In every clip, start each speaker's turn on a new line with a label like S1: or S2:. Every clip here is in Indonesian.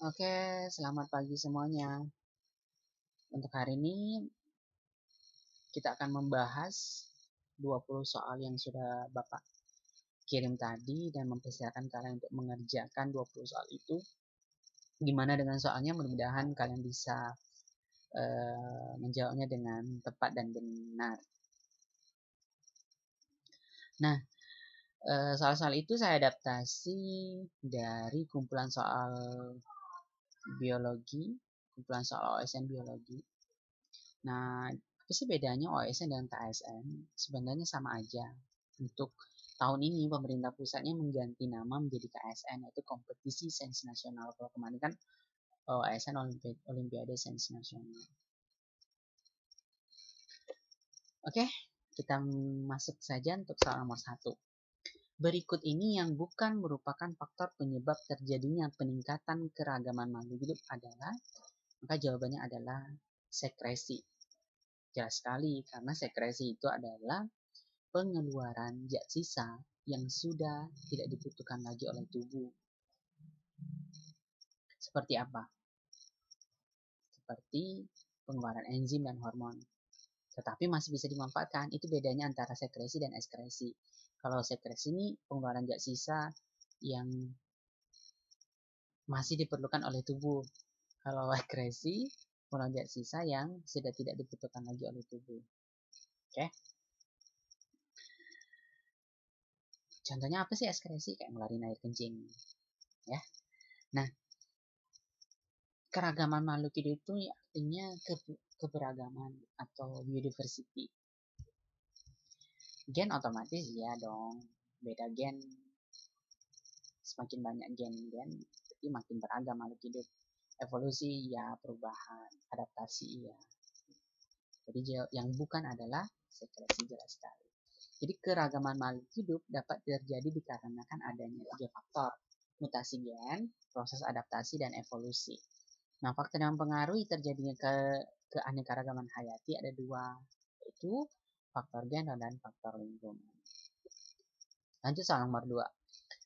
S1: Oke, selamat pagi semuanya. Untuk hari ini kita akan membahas 20 soal yang sudah Bapak kirim tadi dan mempersiapkan kalian untuk mengerjakan 20 soal itu. Gimana dengan soalnya? Mudah-mudahan kalian bisa menjawabnya dengan tepat dan benar. Nah, soal-soal itu saya adaptasi dari kumpulan soal biologi, kumpulan soal OSN biologi. Nah, apa sih bedanya OSN dan KSN? Sebenarnya sama aja. Untuk tahun ini pemerintah pusatnya mengganti nama menjadi KSN, yaitu Kompetisi Sains Nasional. Kalau kemarin kan OSN Olimpiade Sains Nasional. Oke, kita masuk saja untuk soal nomor 1. Berikut ini yang bukan merupakan faktor penyebab terjadinya peningkatan keragaman makhluk hidup adalah, maka jawabannya adalah sekresi. Jelas sekali, karena sekresi itu adalah pengeluaran zat sisa yang sudah tidak dibutuhkan lagi oleh tubuh. Seperti apa? Seperti pengeluaran enzim dan hormon. Tetapi masih bisa dimanfaatkan. Itu bedanya antara sekresi dan ekskresi. Kalau sekresi ini pengeluaran zat sisa yang masih diperlukan oleh tubuh. Kalau ekskresi, pengeluaran zat sisa yang sudah tidak dibutuhkan lagi oleh tubuh. Oke? Contohnya apa sih ekskresi? Kayak ngeluarin air kencing. Ya. Nah, keragaman makhluk hidup itu artinya keberagaman atau biodiversity. Gen otomatis ya dong, beda gen, semakin banyak gen-gen, jadi makin beragam makhluk hidup. Evolusi ya, perubahan, adaptasi ya. Jadi yang bukan adalah sekresi, jelas sekali. Jadi keragaman makhluk hidup dapat terjadi dikarenakan adanya 3 faktor: mutasi gen, proses adaptasi, dan evolusi. Nah, faktor yang mempengaruhi terjadinya keanekaragaman hayati ada 2, yaitu faktor gen dan faktor lingkungan. Lanjut soal nomor 2.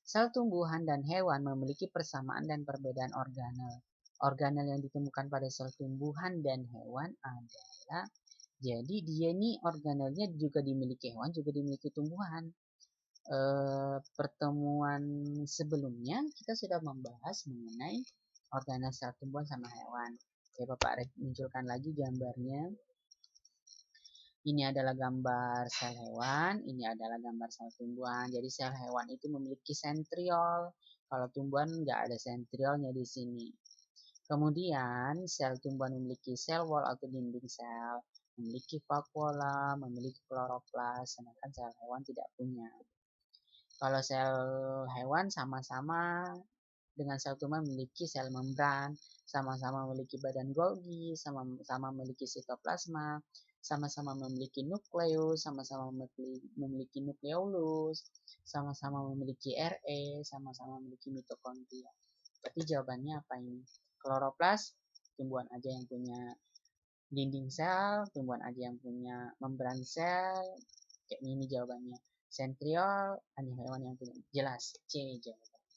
S1: Sel tumbuhan dan hewan memiliki persamaan dan perbedaan organel. Organel yang ditemukan pada sel tumbuhan dan hewan adalah, jadi dia ini organelnya juga dimiliki hewan, juga dimiliki tumbuhan. Pertemuan sebelumnya kita sudah membahas mengenai organel sel tumbuhan sama hewan. Oke, Bapak munculkan lagi gambarnya. Ini adalah gambar sel hewan, ini adalah gambar sel tumbuhan. Jadi sel hewan itu memiliki sentriol, kalau tumbuhan nggak ada sentriolnya di sini. Kemudian sel tumbuhan memiliki sel wall atau dinding sel, memiliki vakuola, memiliki kloroplas, sedangkan sel hewan tidak punya. Kalau sel hewan sama-sama dengan sel tumbuhan memiliki sel membran, sama-sama memiliki badan Golgi, sama-sama memiliki sitoplasma, sama-sama memiliki nukleus, sama-sama memiliki nukleolus, sama-sama memiliki RE, sama-sama memiliki mitokondria. Berarti jawabannya apa ini? Kloroplas, tumbuhan aja yang punya dinding sel, tumbuhan aja yang punya membran sel. Kayak ini jawabannya. Sentriol, hanya hewan yang punya. Jelas, C jawabannya.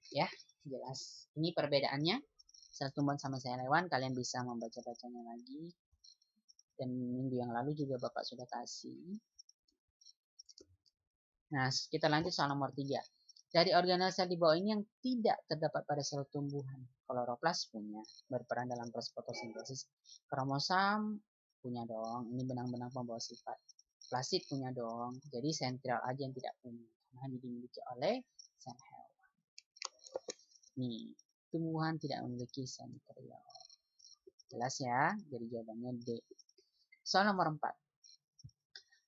S1: Ya, jelas. Ini perbedaannya sel tumbuhan sama sel hewan. Kalian bisa membaca-bacanya lagi. Dan minggu yang lalu juga Bapak sudah kasih. Nah, kita lanjut soal nomor 3. Dari organel sel di bawah ini yang tidak terdapat pada sel tumbuhan. Kloroplas punya, berperan dalam proses fotosintesis. Kromosom punya dong, ini benang-benang pembawa sifat. Plasid punya dong, jadi sentriol aja yang tidak punya, karena hanya dimiliki oleh sel hewan. Nih, tumbuhan tidak memiliki sentriol. Jelas ya, jadi jawabannya D. Soal nomor 4.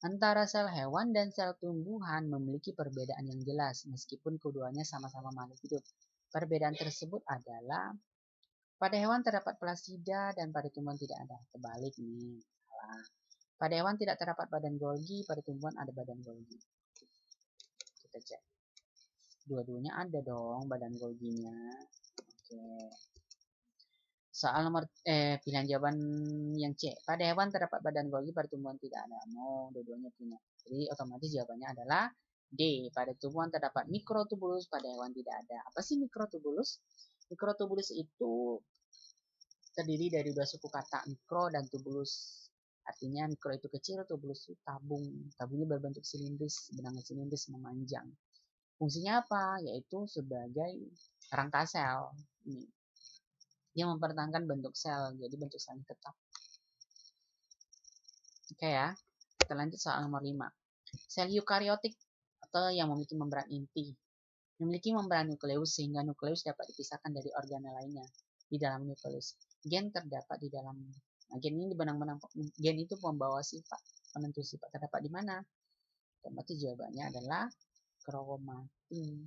S1: Antara sel hewan dan sel tumbuhan memiliki perbedaan yang jelas, meskipun keduanya sama-sama makhluk hidup. Perbedaan tersebut adalah, pada hewan terdapat plasida dan pada tumbuhan tidak ada. Kebalik nih, salah. Pada hewan tidak terdapat badan Golgi, pada tumbuhan ada badan Golgi. Kita cek. Dua-duanya ada dong badan Golginya. Oke. Soal nomor pilihan jawaban yang C. Pada hewan terdapat badan Golgi, pada tumbuhan tidak ada. No, dua-duanya punya. Jadi otomatis jawabannya adalah D. Pada tumbuhan terdapat mikrotubulus, pada hewan tidak ada. Apa sih mikrotubulus? Mikrotubulus itu terdiri dari dua suku kata, mikro dan tubulus. Artinya mikro itu kecil, tubulus itu tabung. Tabungnya berbentuk silindris, benang silindris memanjang. Fungsinya apa? Yaitu sebagai rangka sel. Ini. Dia mempertahankan bentuk sel, jadi bentuk sel tetap. Oke ya, kita lanjut soal nomor 5. Sel eukariotik atau yang memiliki membran inti memiliki membran nukleus sehingga nukleus dapat dipisahkan dari organel lainnya di dalam nukleus. Gen terdapat di dalam gen ini benang-benang gen itu membawa sifat, penentu sifat terdapat di mana? Berarti jawabannya adalah kromatin.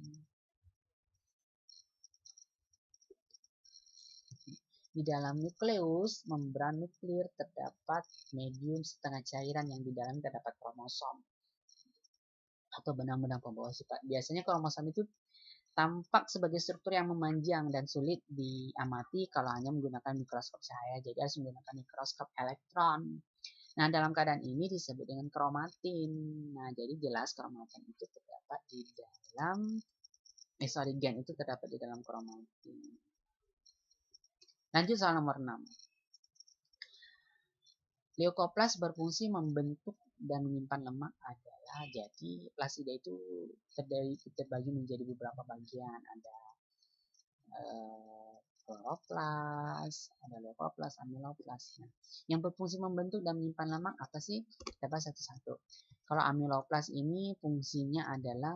S1: Di dalam nukleus, membran nuklir terdapat medium setengah cairan yang di dalam terdapat kromosom atau benang-benang pembawa sifat. Biasanya kromosom itu tampak sebagai struktur yang memanjang dan sulit diamati kalau hanya menggunakan mikroskop cahaya. Jadi harus menggunakan mikroskop elektron. Nah, dalam keadaan ini disebut dengan kromatin. Nah, jadi jelas kromatin itu terdapat di dalam gen itu terdapat di dalam kromatin. Lanjut soal nomor 6. Leukoplas berfungsi membentuk dan menyimpan lemak adalah, jadi plasida itu terbagi menjadi beberapa bagian. Ada kloroplas, ada leukoplas, amiloplas. Nah, yang berfungsi membentuk dan menyimpan lemak apa sih? Kita bahas satu-satu. Kalau amiloplas ini fungsinya adalah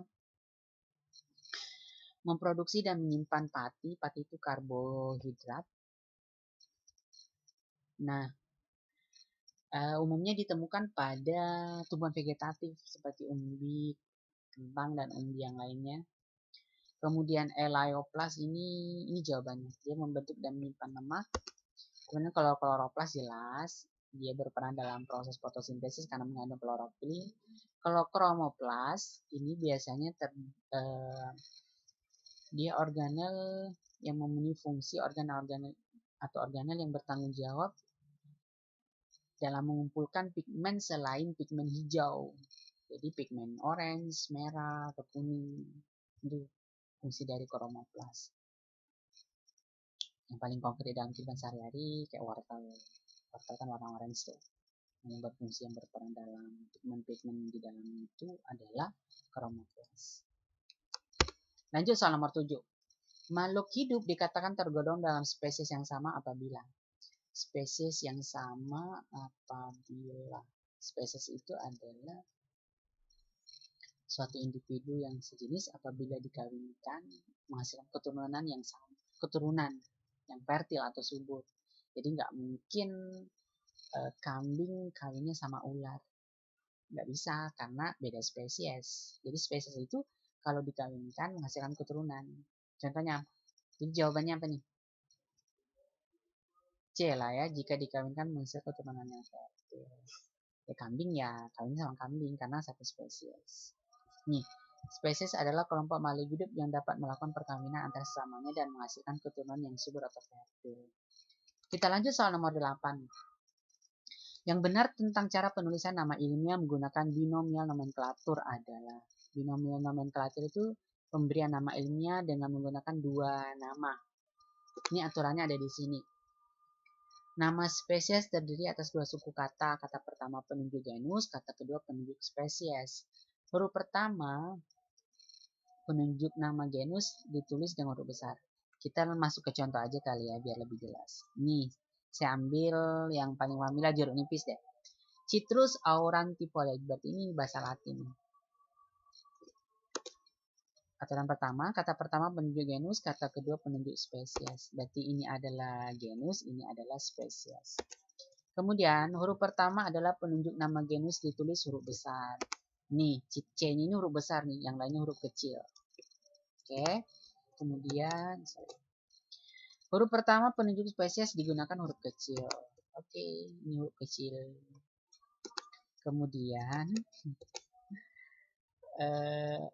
S1: memproduksi dan menyimpan pati. Pati itu karbohidrat. Nah, umumnya ditemukan pada tumbuhan vegetatif seperti umbi, kentang, dan umbi yang lainnya. Kemudian elaioplast ini jawabannya. Dia membentuk dan menyimpan lemak. Kemudian kalau kloroplas jelas dia berperan dalam proses fotosintesis karena mengandung klorofil. Kalau kromoplas ini biasanya dia organel yang memenuhi fungsi organel yang bertanggung jawab dalam mengumpulkan pigmen selain pigmen hijau. Jadi pigmen orange, merah, atau kuning. Itu fungsi dari kromoplas. Yang paling konkret dalam kehidupan sehari-hari kayak wortel. Wortel kan warna orange tuh. Yang berfungsi yang berperan dalam pigmen-pigmen di dalam itu adalah kromoplas. Lanjut soal nomor 7. Makhluk hidup dikatakan tergolong dalam spesies yang sama apabila spesies itu adalah suatu individu yang sejenis apabila dikawinkan menghasilkan keturunan yang sama, keturunan yang fertil atau subur. Jadi nggak mungkin kambing kawinnya sama ular, nggak bisa karena beda spesies. Jadi spesies itu kalau dikawinkan menghasilkan keturunan. Contohnya, jadi jawabannya apa nih? C lah ya, jika dikawinkan menghasilkan keturunan yang fertil. Ya kambing ya, kawin sama kambing karena satu spesies. Nih, spesies adalah kelompok makhluk hidup yang dapat melakukan perkawinan antar sesamanya dan menghasilkan keturunan yang subur atau fertil. Kita lanjut soal nomor 8. Yang benar tentang cara penulisan nama ilmiah menggunakan binomial nomenklatur adalah, binomial nomenklatur itu pemberian nama ilmiah dengan menggunakan dua nama. Ini aturannya ada di sini. Nama spesies terdiri atas dua suku kata. Kata pertama penunjuk genus, kata kedua penunjuk spesies. Huruf pertama penunjuk nama genus ditulis dengan huruf besar. Kita masuk ke contoh aja kali ya biar lebih jelas. Nih, saya ambil yang paling familiar, jeruk nipis deh. Citrus aurantifolia, berarti ini bahasa Latin. Kata pertama penunjuk genus, kata kedua penunjuk spesies. Berarti ini adalah genus, ini adalah spesies. Kemudian huruf pertama adalah penunjuk nama genus ditulis huruf besar. Nih, C ini huruf besar nih, yang lainnya huruf kecil. Oke. Kemudian huruf pertama penunjuk spesies digunakan huruf kecil. Oke, ini huruf kecil. Kemudian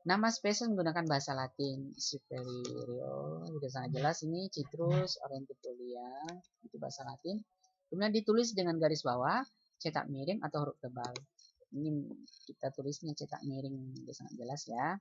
S1: nama spesies menggunakan bahasa Latin. Superior, sudah sangat jelas ini. Citrus aurantifolia, itu bahasa Latin. Kemudian ditulis dengan garis bawah, cetak miring atau huruf tebal. Ini kita tulisnya cetak miring, udah sangat jelas ya.